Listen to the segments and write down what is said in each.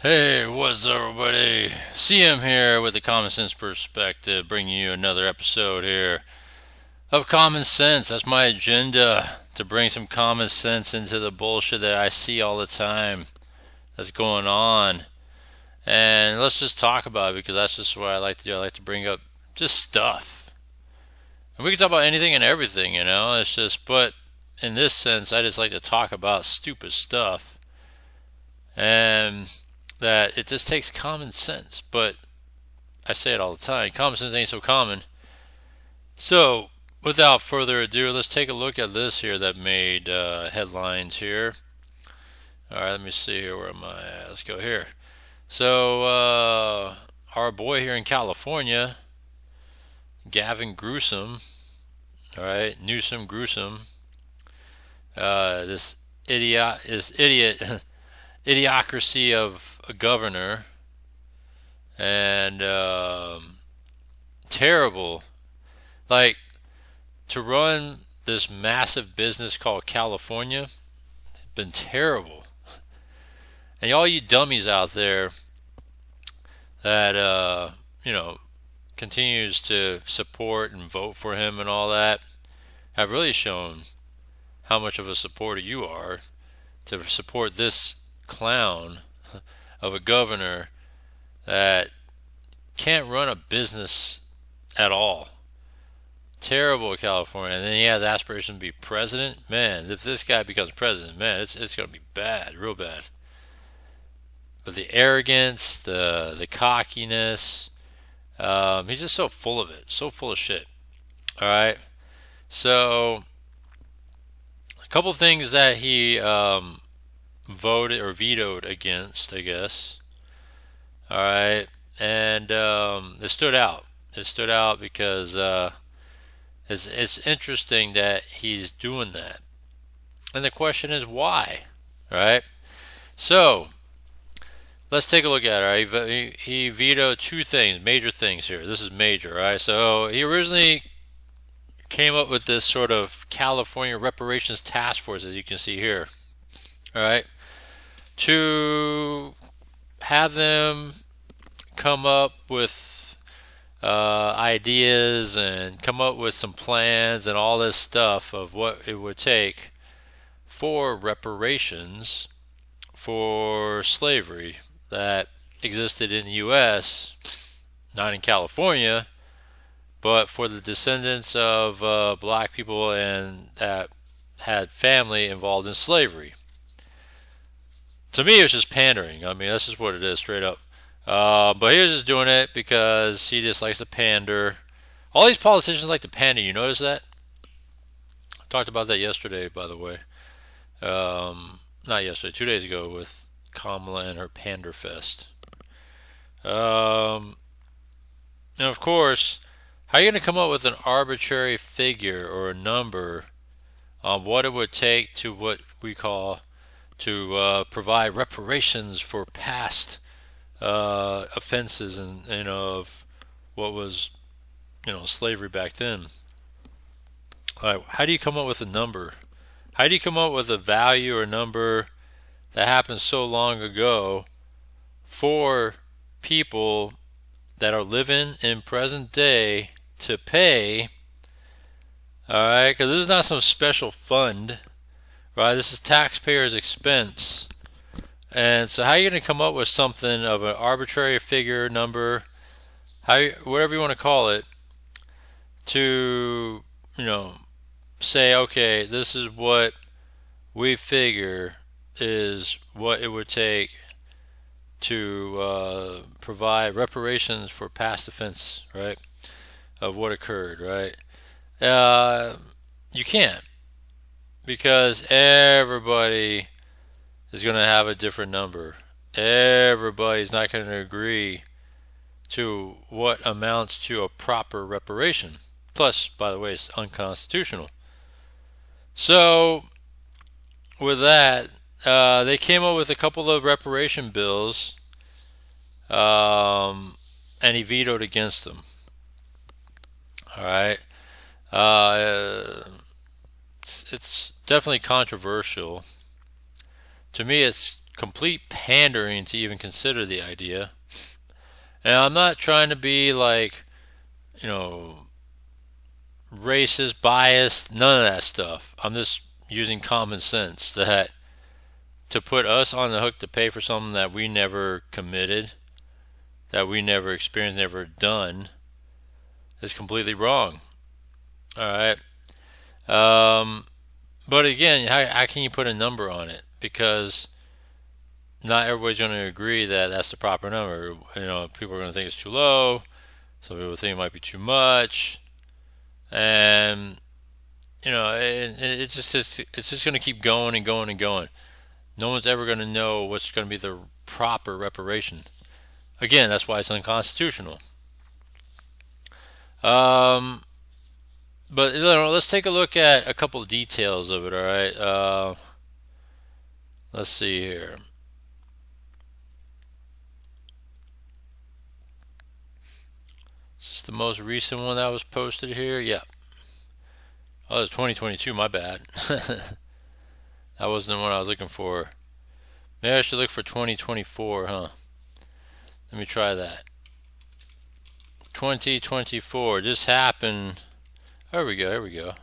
Hey, what's up, everybody? CM here with the Common Sense Perspective, bringing you another episode here of Common Sense. That's my agenda, to bring some common sense into the bullshit that I see all the time that's going on. And let's just talk about it because that's just what I like to do. I like to bring up just stuff. And we can talk about anything and everything, you know? It's just, but in this sense, I just like to talk about stupid stuff. And that it just takes common sense. But I say it all the time, common sense ain't so common. So, without further ado, let's take a look at this here that made headlines here. All right, let me see here. Where am I at? Let's go here. So, our boy here in California, Gavin Gruesome, all right, Newsom Gruesome, this idiot, idiocracy of a governor, and terrible. Like, to run this massive business called California, been terrible. And all you dummies out there that continues to support and vote for him and all that have really shown how much of a supporter you are to support this clown of a governor that can't run a business at all. Terrible California. And then he has aspirations to be president. Man, if this guy becomes president, man, it's going to be bad, real bad. But the arrogance, the cockiness, he's just so full of it, so full of shit. All right. So a couple things that he voted or vetoed against, I guess. All right, and it stood out. It stood out because it's interesting that he's doing that, and the question is why. All right. So let's take a look at it. All right? He vetoed two things, major things here. This is major. All right. So he originally came up with this sort of California Reparations Task Force, as you can see here. All right. To have them come up with ideas and come up with some plans and all this stuff of what it would take for reparations for slavery that existed in the U.S., not in California, but for the descendants of black people and that had family involved in slavery. To me, it's just pandering. I mean, that's just what it is, straight up. But he was just doing it because he just likes to pander. All these politicians like to pander. You notice that? I talked about that yesterday, by the way. Not yesterday, 2 days ago, with Kamala and her pander fest. And of course, how are you going to come up with an arbitrary figure or a number on what it would take to what we call to provide reparations for past offenses and of what was slavery back then? How do you come up with a number? How do you come up with a value or number that happened so long ago for people that are living in present day to pay? All right, because this is not some special fund, right? This is taxpayers' expense. And so, how are you going to come up with something of an arbitrary figure, number, whatever you want to call it, to say, okay, this is what we figure is what it would take to provide reparations for past offense, right, of what occurred, right? You can't, because everybody is going to have a different number. Everybody's not going to agree to what amounts to a proper reparation. Plus, by the way, it's unconstitutional. So, with that, they came up with a couple of reparation bills, and he vetoed against them. All right. It's definitely controversial. To me, it's complete pandering to even consider the idea. And I'm not trying to be like, you know, racist, biased, none of that stuff. I'm just using common sense that to put us on the hook to pay for something that we never committed, that we never experienced, never done, is completely wrong. All right. But again, how can you put a number on it? Because not everybody's going to agree that that's the proper number. You know, people are going to think it's too low. Some people think it might be too much, and you know, it's just going to keep going and going and going. No one's ever going to know what's going to be the proper reparation. Again, that's why it's unconstitutional. Um, but you know, let's take a look at a couple of details of it. All right. Let's see here. Is this the most recent one that was posted here? Yeah. Oh, it's 2022. My bad. That wasn't the one I was looking for. Maybe I should look for 2024, huh? Let me try that. 2024. This happened. There we go. Here we go.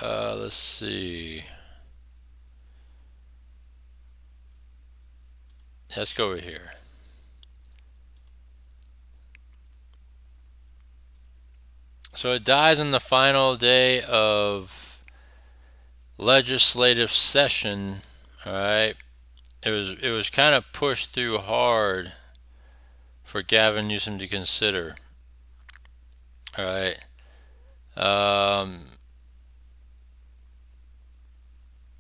Let's see. Let's go over here. So it dies on the final day of legislative session. All right. It was kind of pushed through hard for Gavin Newsom to consider. All right.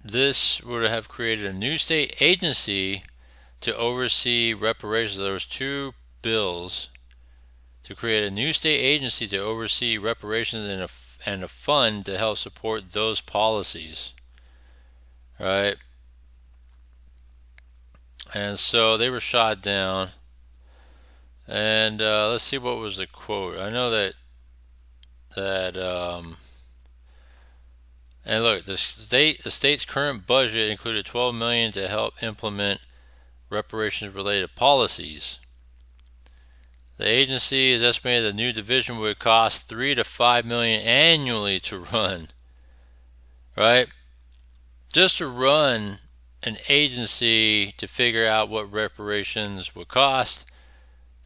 This would have created a new state agency to oversee reparations. There was two bills to create a new state agency to oversee reparations and a fund to help support those policies. All right. And so they were shot down. And let's see what was the quote. I know that and look, the state's current budget included $12 million to help implement reparations related policies. The agency is estimated the new division would cost $3 to $5 million annually to run. Right? Just to run an agency to figure out what reparations would cost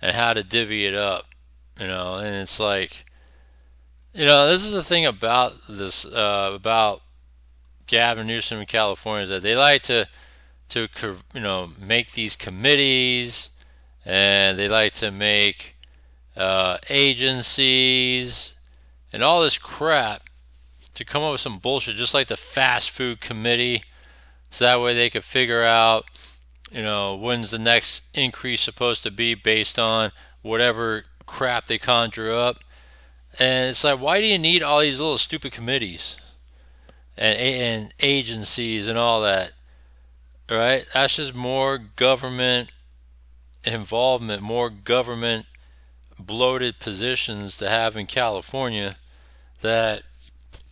and how to divvy it up, you know. And it's like, you know, this is the thing about this about Gavin Newsom in California, is that they like to you know, make these committees, and they like to make agencies and all this crap to come up with some bullshit, just like the fast food committee, so that way they could figure out, you know, when's the next increase supposed to be based on whatever crap they conjure up. And it's like, why do you need all these little stupid committees and agencies and all that? Right? That's just more government involvement, more government bloated positions to have in California that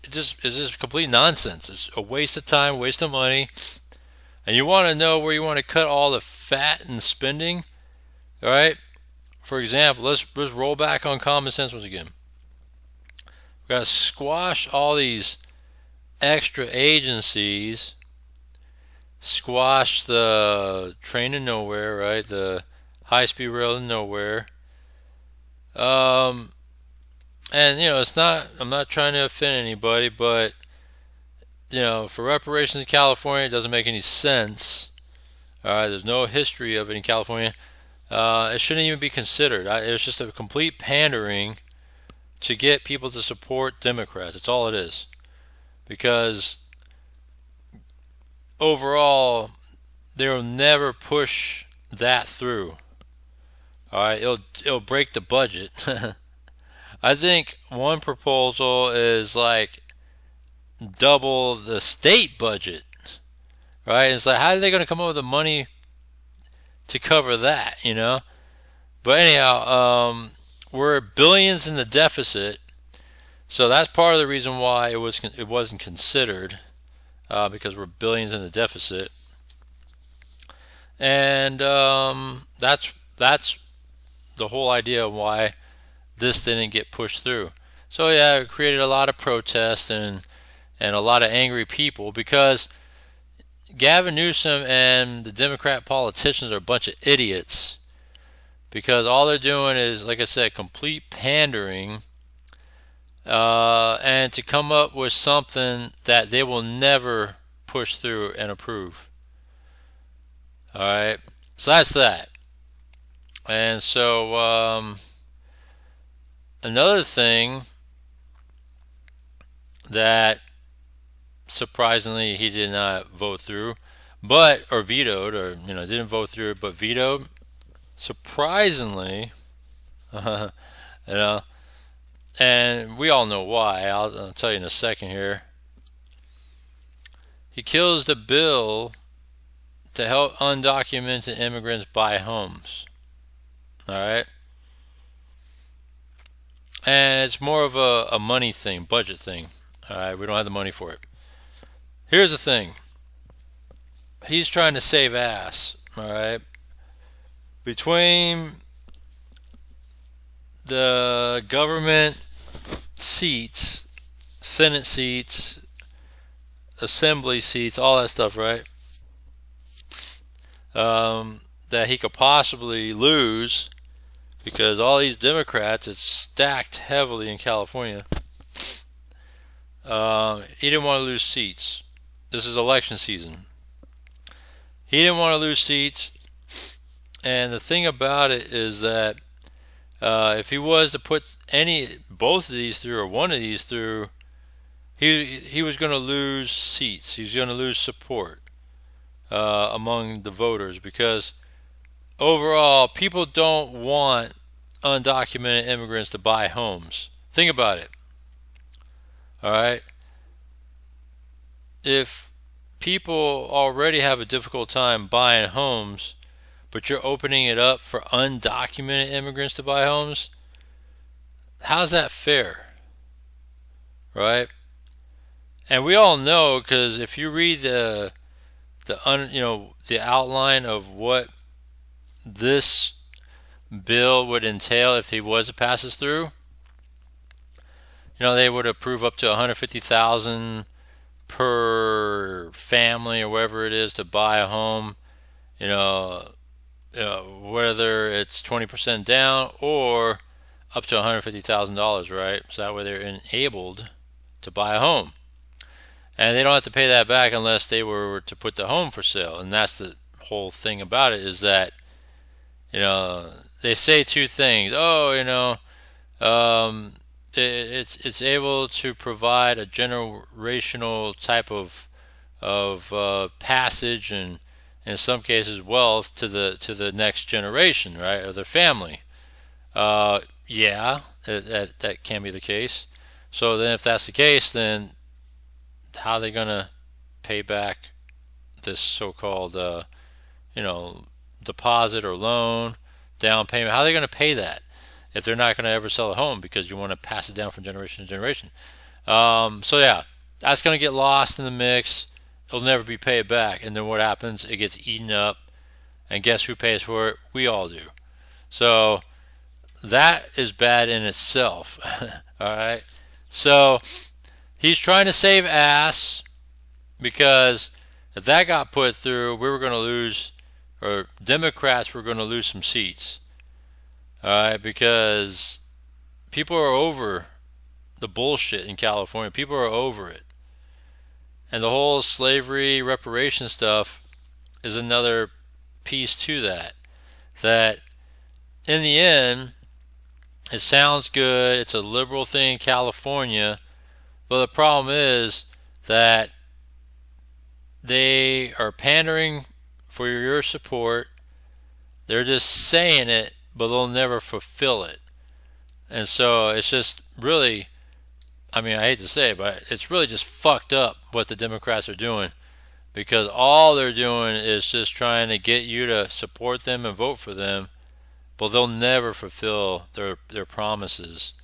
is just complete nonsense. It's a waste of time, waste of money. And you want to know where you want to cut all the fat and spending? All right? For example, let's roll back on common sense once again. We've got to squash all these extra agencies, squash the train to nowhere, right? The high-speed rail to nowhere. And you know, I'm not trying to offend anybody, but you know, for reparations in California, it doesn't make any sense. All right, there's no history of it in California. It shouldn't even be considered. It was just a complete pandering to get people to support Democrats. That's all it is. Because overall, they'll never push that through. All right, it'll break the budget. I think one proposal is like double the state budget, right? It's like, how are they going to come up with the money to cover that, you know? But anyhow, we're billions in the deficit, so that's part of the reason why it wasn't considered, because we're billions in the deficit. And that's the whole idea of why this didn't get pushed through. So yeah, it created a lot of protests and a lot of angry people because Gavin Newsom and the Democrat politicians are a bunch of idiots because all they're doing is, like I said, complete pandering, and to come up with something that they will never push through and approve. All right, so that's that. And so another thing that surprisingly he did not vote through, but or vetoed, or didn't vote through it, but vetoed. Surprisingly, you know, and we all know why. I'll tell you in a second here. He kills the bill to help undocumented immigrants buy homes. All right, and it's more of a money thing, budget thing. All right, we don't have the money for it. Here's the thing. He's trying to save ass. All right, between the government seats, Senate seats, assembly seats, all that stuff, right? That he could possibly lose because all these Democrats, it's stacked heavily in California. He didn't want to lose seats. This is election season. He didn't want to lose seats. And the thing about it is that if he was to put both of these through or one of these through, he was going to lose seats. He's going to lose support among the voters because overall, people don't want undocumented immigrants to buy homes. Think about it. All right. If people already have a difficult time buying homes, but you're opening it up for undocumented immigrants to buy homes, how's that fair? Right? And we all know, because if you read the outline of what this bill would entail if he was to pass this through, they would approve up to 150,000 per family or whatever it is to buy a home. Whether it's 20% down or up to $150,000, right? So that way they're enabled to buy a home. And they don't have to pay that back unless they were to put the home for sale. And that's the whole thing about it, is that, they say two things. It's able to provide a generational type of passage, and in some cases wealth to the next generation, right, of their family. That can be the case. So then, if that's the case, then how are they gonna pay back this so-called deposit or loan, down payment? How are they gonna pay that if they're not gonna ever sell a home because you want to pass it down from generation to generation? So yeah, that's gonna get lost in the mix. It'll never be paid back, and then what happens? It gets eaten up, and guess who pays for it? We all do. So that is bad in itself. All right. So he's trying to save ass because if that got put through, we were going to lose, or Democrats were going to lose some seats. All right, because people are over the bullshit in California. People are over it. And the whole slavery reparation stuff is another piece to that. That in the end, it sounds good. It's a liberal thing in California. But the problem is that they are pandering for your support. They're just saying it, but they'll never fulfill it. And so it's just really, I hate to say it, but it's really just fucked up what the Democrats are doing, because all they're doing is just trying to get you to support them and vote for them, but they'll never fulfill their promises.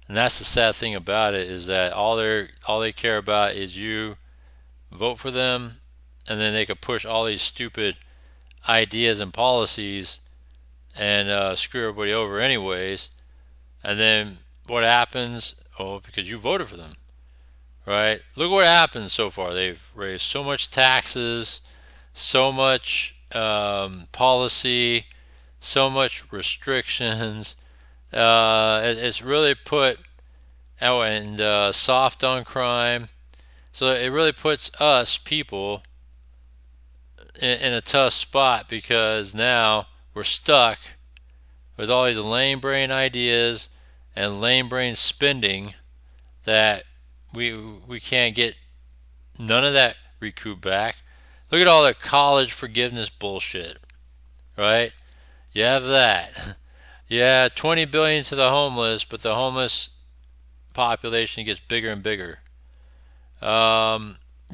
And that's the sad thing about it, is that all they care about is you vote for them, and then they could push all these stupid ideas and policies and screw everybody over anyways. And then what happens? Oh, because you voted for them, right? Look what happened so far. They've raised so much taxes, so much policy, so much restrictions. It's really put and soft on crime. So it really puts us people in a tough spot because now we're stuck with all these lame brain ideas and lame brain spending that we can't get none of that recouped back. Look at all the college forgiveness bullshit, right? You have that. Yeah, 20 billion to the homeless, but the homeless population gets bigger and bigger. You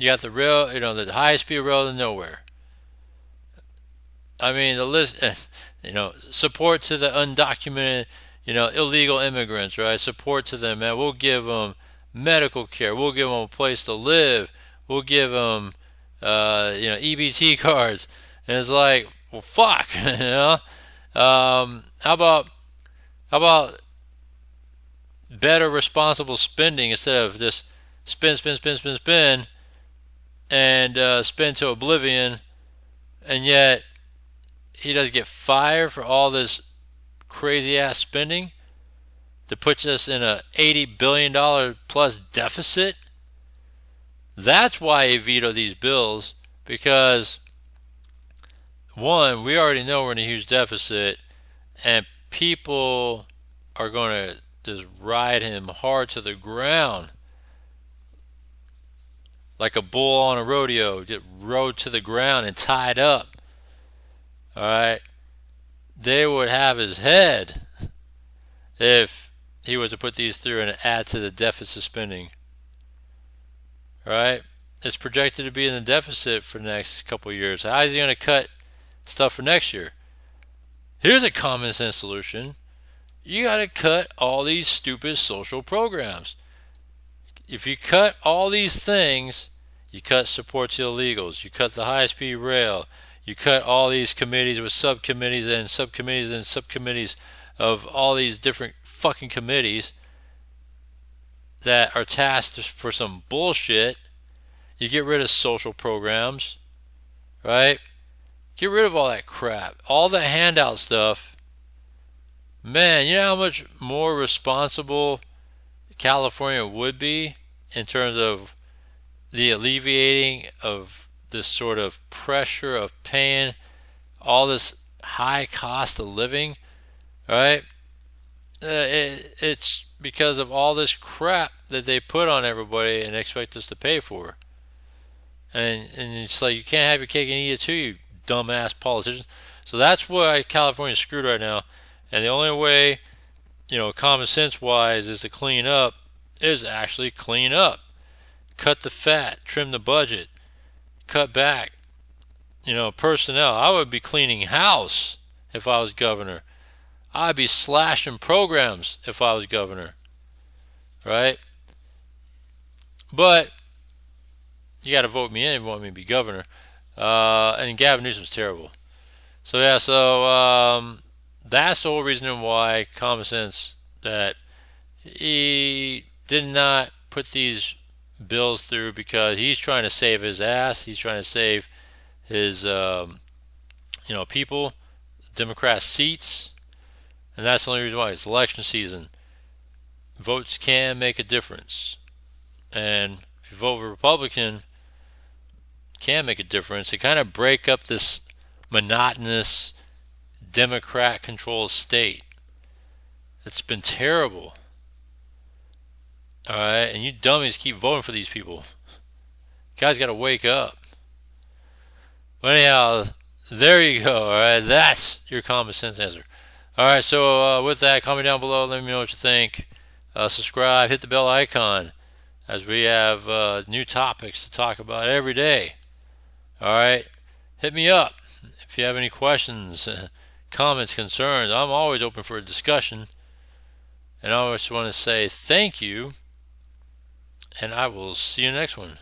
got the high-speed rail to nowhere. I mean, the list, support to the undocumented, illegal immigrants, right? Support to them, man. We'll give them medical care. We'll give them a place to live. We'll give them, EBT cards. And it's like, well, fuck, How about better responsible spending instead of just spend, and spend to oblivion, and yet he doesn't get fired for all this crazy ass spending that puts us in a $80 billion plus deficit. That's why he vetoed these bills, because one, we already know we're in a huge deficit, and people are going to just ride him hard to the ground like a bull on a rodeo, get rode to the ground and tied up. All right, they would have his head if he was to put these through and add to the deficit spending. All right, it's projected to be in the deficit for the next couple of years. How is he going to cut stuff for next year? Here's a common sense solution. You got to cut all these stupid social programs. If you cut all these things, you cut support to illegals, you cut the high-speed rail, you cut all these committees with subcommittees and subcommittees and subcommittees of all these different fucking committees that are tasked for some bullshit. You get rid of social programs, right? Get rid of all that crap, all the handout stuff. Man, you know how much more responsible California would be in terms of the alleviating of this sort of pressure of paying all this high cost of living, right? It's because of all this crap that they put on everybody and expect us to pay for. And it's like, you can't have your cake and eat it too, you dumbass politicians. So that's why California's screwed right now. And the only way, common sense wise, is to clean up, is actually clean up. Cut the fat, trim the budget, cut back, personnel. I would be cleaning house if I was governor. I'd be slashing programs if I was governor, right? But you got to vote me in if you want me to be governor. And Gavin Newsom's terrible. So yeah, that's the whole reason why common sense that he did not put these bills through, because he's trying to save his ass. He's trying to save his people, Democrat seats, and that's the only reason why. It's election season. Votes can make a difference, and if you vote for Republican, can make a difference. It kind of break up this monotonous Democrat-controlled state. It's been terrible. All right, and you dummies keep voting for these people. You guys got to wake up. But anyhow, there you go. All right, that's your common sense answer. All right, so with that, comment down below. Let me know what you think. Subscribe, hit the bell icon, as we have new topics to talk about every day. All right, hit me up if you have any questions, comments, concerns. I'm always open for a discussion. And I always want to say thank you, and I will see you next one.